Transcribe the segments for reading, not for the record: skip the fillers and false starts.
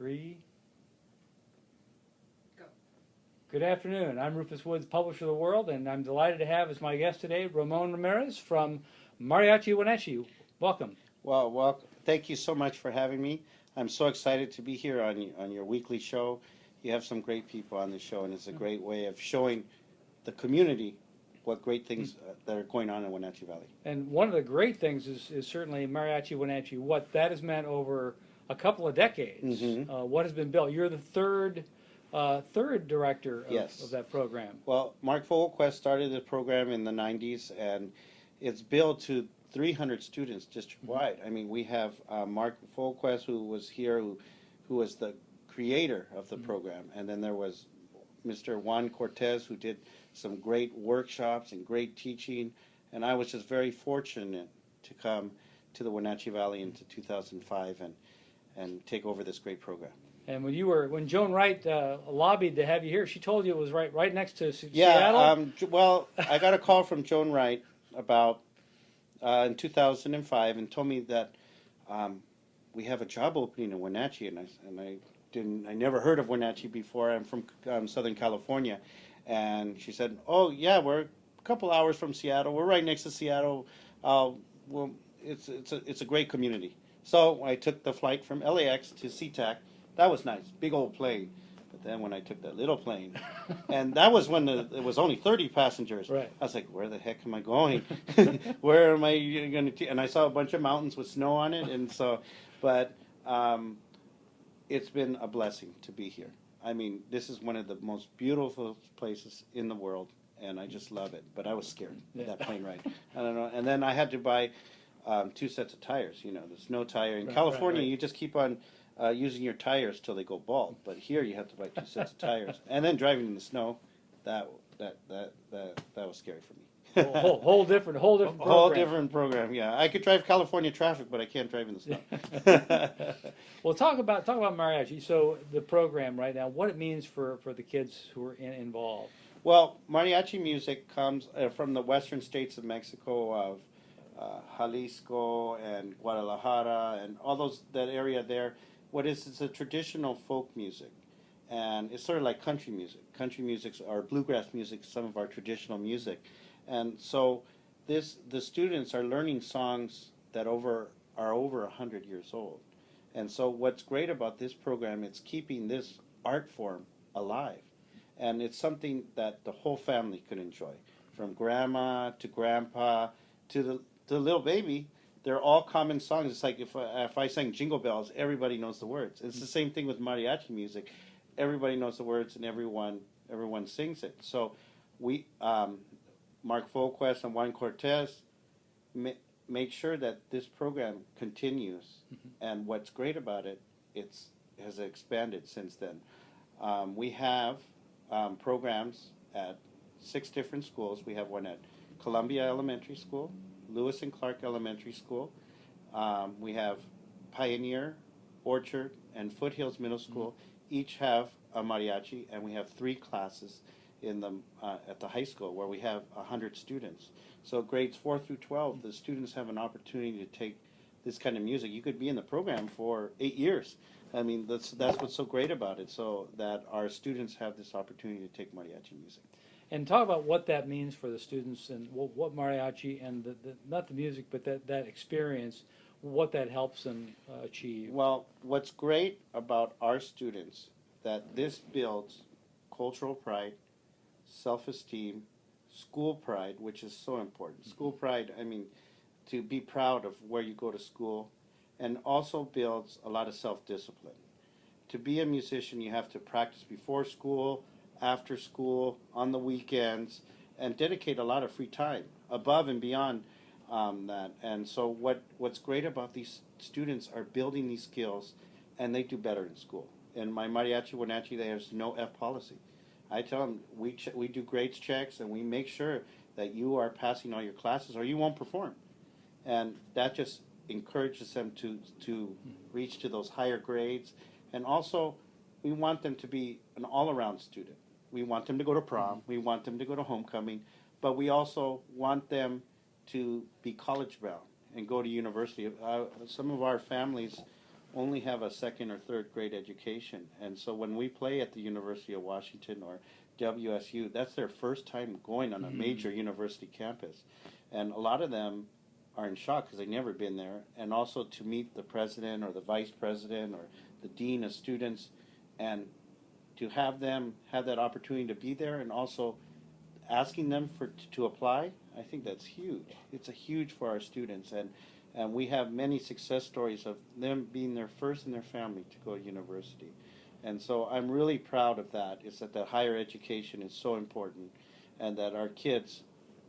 Three. Go. Good afternoon. I'm RufusWoods, publisher of the World, and I'm delighted to have as my guest today Ramon Ramirez from Mariachi Wenatchee. Welcome. Well, thank you so much for having me. I'm so excited to be here on your weekly show. You have some great people on the show, and it's a great way of showing the community what great things that are going on in Wenatchee Valley. And one of the great things is certainly Mariachi Wenatchee, what that has meant over a couple of decades. What has been built. You're the third director Yes. of that program. Well, Mark Vogelquist started the program in the 90s, and it's built to 300 students district-wide. I mean, we have Mark Vogelquist, who was here, who was the creator of the program, and then there was Mr. Juan Cortez, who did some great workshops and great teaching, and I was just very fortunate to come to the Wenatchee Valley into 2005 and take over this great program. And when Joan Wright lobbied to have you here, she told you it was right next to Seattle? Yeah, well, I got a call from Joan Wright about in 2005 and told me that we have a job opening in Wenatchee, and I never heard of Wenatchee before. I'm from Southern California, and she said, "Oh yeah, we're a couple hours from Seattle. We're right next to Seattle. Well, it's a great community." So I took the flight from LAX to SeaTac. That was nice, big old plane. But then when I took that little plane, and that was when it was only 30 passengers. Right. I was like, where the heck am I going? Where am I going to? And I saw a bunch of mountains with snow on it, and so, but it's been a blessing to be here. I mean, this is one of the most beautiful places in the world, and I just love it. But I was scared of that plane ride. I don't know. And then I had to buy 2 sets of tires. You know, the snow tire. In California, you just keep on using your tires till they go bald. But here, you have to buy 2 sets of tires. And then driving in the snow, that was scary for me. whole different program. Whole different program. Yeah, I could drive California traffic, but I can't drive in the snow. Well, talk about mariachi. So the program right now, what it means for the kids who are involved. Well, mariachi music comes from the western states of Mexico, of Jalisco and Guadalajara and all that area there. It's a traditional folk music, and it's sort of like country music. Country music or bluegrass music, some of our traditional music, and so the students are learning songs that are over 100 years old. And so what's great about this program, it's keeping this art form alive. And it's something that the whole family could enjoy, from grandma to grandpa to the little baby. They're all common songs. It's like if I sang Jingle Bells, everybody knows the words. It's the same thing with mariachi music. Everybody knows the words, and everyone sings it. So we, Mark Vogelquist and Juan Cortez, make sure that this program continues. And what's great about it, it has expanded since then. We have programs at 6 different schools. We have one at Columbia Elementary School, Lewis and Clark Elementary School. We have Pioneer, Orchard, and Foothills Middle School. Each have a mariachi, and we have 3 classes at the high school where we have 100 students. So grades 4 through 12, the students have an opportunity to take this kind of music. You could be in the program for 8 years. I mean, that's what's so great about it, so that our students have this opportunity to take mariachi music. And talk about what that means for the students and what mariachi and not the music, but that experience, what that helps them achieve. Well, what's great about our students, that this builds cultural pride, self-esteem, school pride, which is so important. School pride, I mean, to be proud of where you go to school, and also builds a lot of self-discipline. To be a musician, you have to practice before school, after school, on the weekends, and dedicate a lot of free time above and beyond that. And so what's great about these students are building these skills, and they do better in school. In my Mariachi Wenatchee, there's no F policy. I tell them we do grades checks, and we make sure that you are passing all your classes or you won't perform. And that just encourages them to reach to those higher grades. And also, we want them to be an all-around student. We want them to go to prom. We want them to go to homecoming. But we also want them to be college-bound and go to university. Some of our families only have a second or third grade education. And so when we play at the University of Washington or WSU, that's their first time going on a major university campus. And a lot of them are in shock because they've never been there. And also to meet the president or the vice president or the dean of students, and to have them have that opportunity to be there, and also asking them to apply, I think that's huge. It's a huge for our students, and we have many success stories of them being their first in their family to go to university. And so I'm really proud of that, is that higher education is so important, and that our kids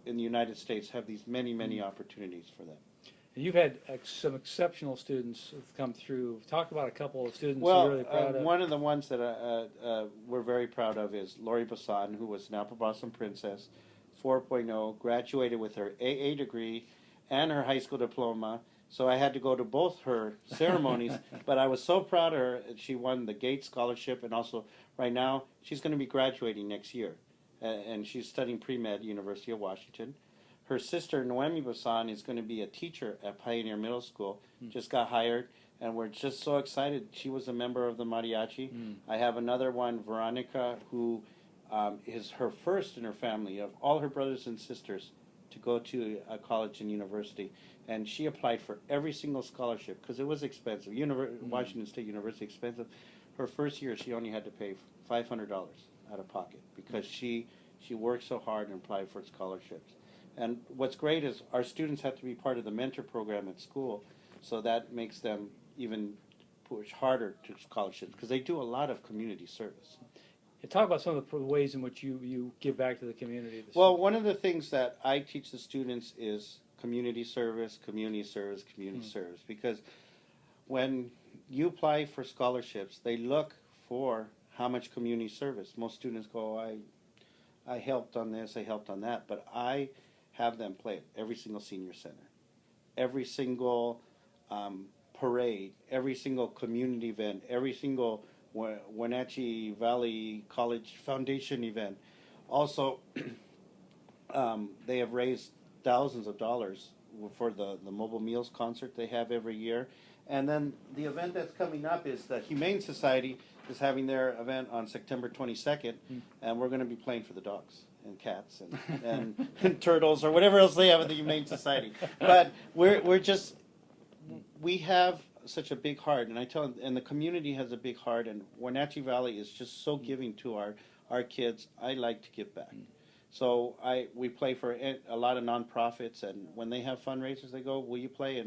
in the United States have these many opportunities for them. And you've had some exceptional students who've come through. Talk about a couple of students you're really proud of. One of the ones that we're very proud of is Lori Basan, who was an Apple Blossom Princess, 4.0, graduated with her AA degree and her high school diploma. So I had to go to both her ceremonies, but I was so proud of her. She won the Gates Scholarship, and also right now she's going to be graduating next year, and she's studying pre-med, University of Washington. Her sister, Noemi Basan, is going to be a teacher at Pioneer Middle School, just got hired, and we're just so excited. She was a member of the Mariachi. I have another one, Veronica, who is her first in her family of all her brothers and sisters to go to a college and university. And she applied for every single scholarship because it was expensive. Washington State University expensive. Her first year, she only had to pay $500 out of pocket because she worked so hard and applied for scholarships. And what's great is our students have to be part of the mentor program at school, so that makes them even push harder to scholarships because they do a lot of community service. Talk about some of the ways in which you give back to the community. Well, one of the things that I teach the students is community service, community service, community service. Because when you apply for scholarships, they look for how much community service. Most students go, I helped on this, I helped on that. But I have them play at every single senior center, every single parade, every single community event, every single Wenatchee Valley College Foundation event. Also, they have raised thousands of dollars for the Mobile Meals concert they have every year. And then the event that's coming up is the Humane Society is having their event on September 22nd, and we're going to be playing for the dogs and cats and turtles or whatever else they have at the Humane Society. But we have such a big heart, and I tell them, and the community has a big heart, and Wenatchee Valley is just so giving to our kids. I like to give back. So we play for a lot of nonprofits, and when they have fundraisers, they go, will you play?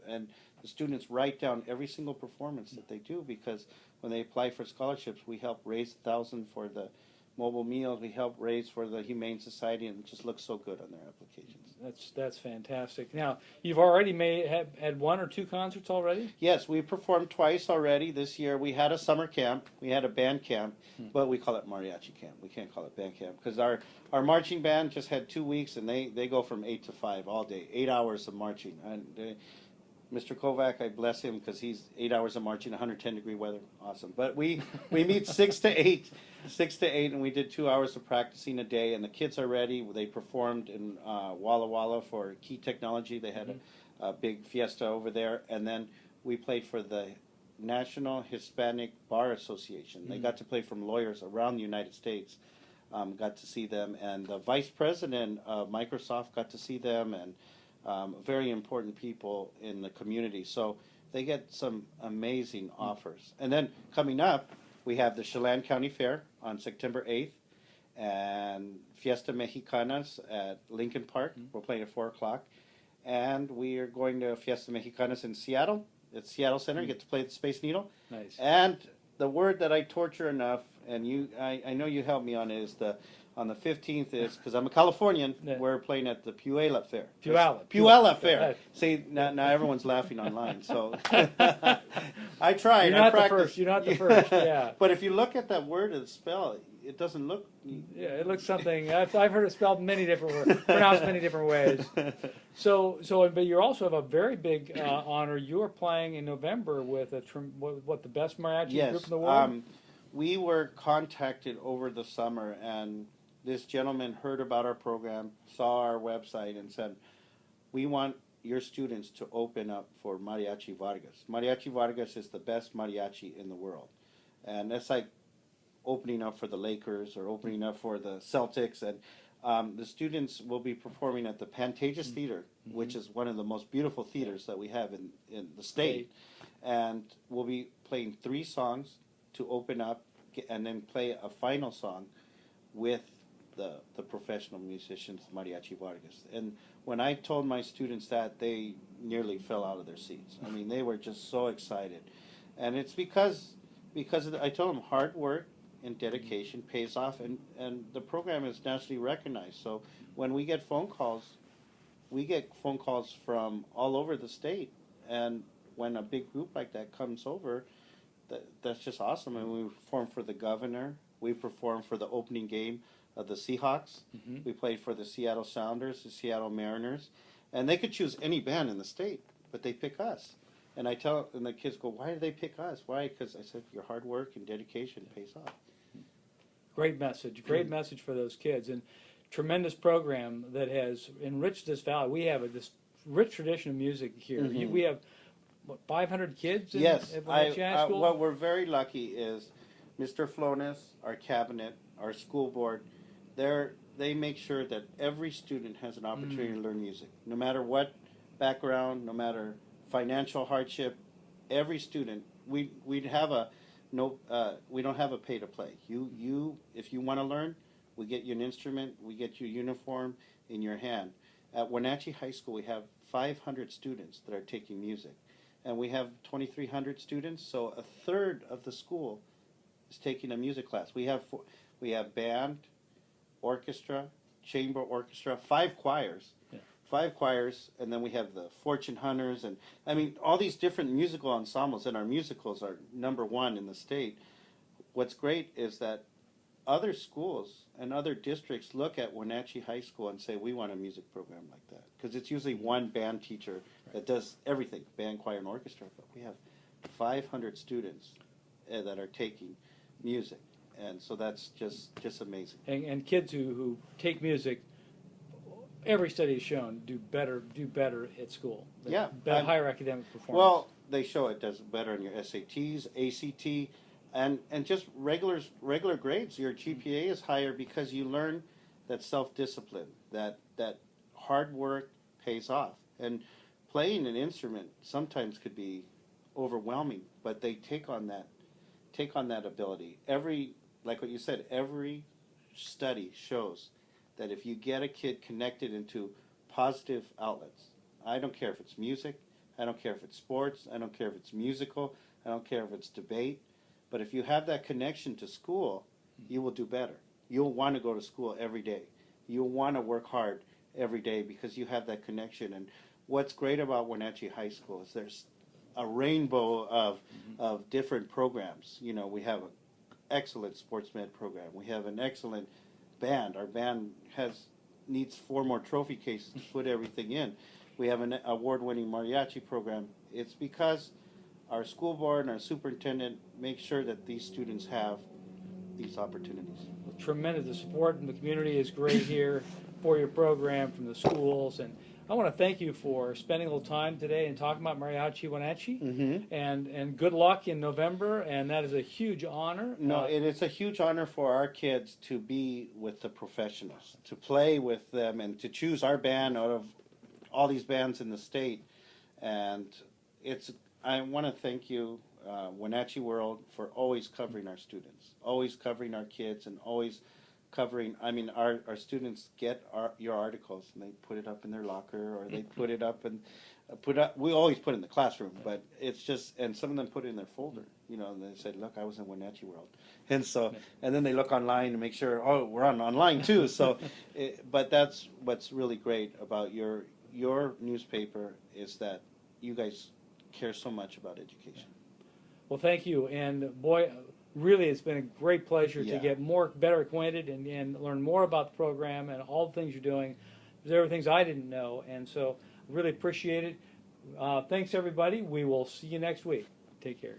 And the students write down every single performance that they do, because when they apply for scholarships, we help raise $1,000 for the mobile meals, we help raise for the Humane Society, and it just looks so good on their applications. That's fantastic. Now, you've already had one or two concerts already? Yes, we performed twice already this year. We had a summer camp, we had a band camp, but we call it mariachi camp. We can't call it band camp because our marching band just had 2 weeks, and they go from 8 to 5 all day, 8 hours of marching. And Mr. Kovac, I bless him because he's 8 hours of marching, 110-degree weather, awesome. But we meet 6 to 8, and we did 2 hours of practicing a day. And the kids are ready. They performed in Walla Walla for Key Technology. They had a big fiesta over there, and then we played for the National Hispanic Bar Association. They got to play from lawyers around the United States. Got to see them, and the vice president of Microsoft got to see them, and very important people in the community. So they get some amazing offers. And then coming up, we have the Chelan County Fair on September 8th and Fiesta Mexicanas at Lincoln Park. We're playing at 4 o'clock. And we are going to Fiesta Mexicanas in Seattle, at Seattle Center. You get to play at the Space Needle. Nice. And the word that I torture enough, and I know you helped me on it, is on the 15th is, because I'm a Californian, we're playing at the Puyallup Fair. Puyallup Fair. See, now everyone's laughing online, so I try. You're not the first. You're not the first, yeah. But if you look at that word and spell, it doesn't look... Yeah, it looks something... I've heard it spelled many different words, pronounced many different ways. But you also have a very big honor. You are playing in November with the best mariachi group in the world? We were contacted over the summer, and this gentleman heard about our program, saw our website, and said, we want your students to open up for Mariachi Vargas. Mariachi Vargas is the best mariachi in the world. And that's like opening up for the Lakers or opening up for the Celtics. And the students will be performing at the Pantages Theater, which is one of the most beautiful theaters that we have in the state. And we'll be playing 3 songs to open up and then play a final song with the professional musicians, Mariachi Vargas. And when I told my students that, they nearly fell out of their seats. I mean, they were just so excited. And it's because I told them hard work and dedication pays off, and the program is nationally recognized. So when we get phone calls from all over the state, and when a big group like that comes over, that's just awesome. And we perform for the governor, we perform for the opening game of the Seahawks, we played for the Seattle Sounders, the Seattle Mariners, and they could choose any band in the state, but they pick us. And and the kids go, why do they pick us? Why? Because I said, your hard work and dedication pays off. Great message for those kids, and tremendous program that has enriched this valley. We have this rich tradition of music here. We have, what, 500 kids at Wenatchee High School? What we're very lucky is Mr. Flones, our cabinet, our school board, they make sure that every student has an opportunity to learn music. No matter what background, no matter financial hardship, every student, we don't have a pay to play. If you want to learn, we get you an instrument, we get you a uniform in your hand. At Wenatchee High School, we have 500 students that are taking music, and we have 2,300 students, so a third of the school is taking a music class. We have band, orchestra, chamber orchestra, 5 choirs. 5 choirs, and then we have the Fortune Hunters, and I mean all these different musical ensembles, and our musicals are #1 in the state. What's great is that other schools and other districts look at Wenatchee High School and say, we want a music program like that, because it's usually one band teacher that does everything, band, choir, and orchestra, but we have 500 students that are taking music, and so that's just amazing. And kids who take music, every study has shown do better at school. Higher academic performance. Well, they show it does better in your SATs, ACT, and just regular grades. Your GPA is higher because you learn that self-discipline, that hard work pays off. And playing an instrument sometimes could be overwhelming, but they take on that ability. Like what you said, every study shows that if you get a kid connected into positive outlets, I don't care if it's music, I don't care if it's sports, I don't care if it's musical, I don't care if it's debate, but if you have that connection to school, you will do better. You'll want to go to school every day. You'll want to work hard every day because you have that connection. And what's great about Wenatchee High School is there's a rainbow of different programs. You know, we have an excellent sports med program. We have an excellent band. Our band needs 4 more trophy cases to put everything in. We have an award-winning mariachi program. It's because our school board and our superintendent make sure that these students have these opportunities. Well, tremendous. The support in the community is great here for your program from the schools, and I want to thank you for spending a little time today and talking about Mariachi Wenatchee, and good luck in November, and that is a huge honor. No, it is a huge honor for our kids to be with the professionals, to play with them, and to choose our band out of all these bands in the state. And I want to thank you, Wenatchee World, for always covering our students, always covering our kids, and always covering. I mean, our students get your articles and they put it up in their locker, or they put it up and we always put it in the classroom, but it's just, and some of them put it in their folder, you know, and they said, look, I was in Wenatchee World. And so, and then they look online to make sure, oh, we're online too. So, but that's what's really great about your newspaper, is that you guys care so much about education. Well, thank you, and boy, really, it's been a great pleasure to get better acquainted and learn more about the program and all the things you're doing. There were things I didn't know, and so really appreciate it. Thanks, everybody. We will see you next week. Take care.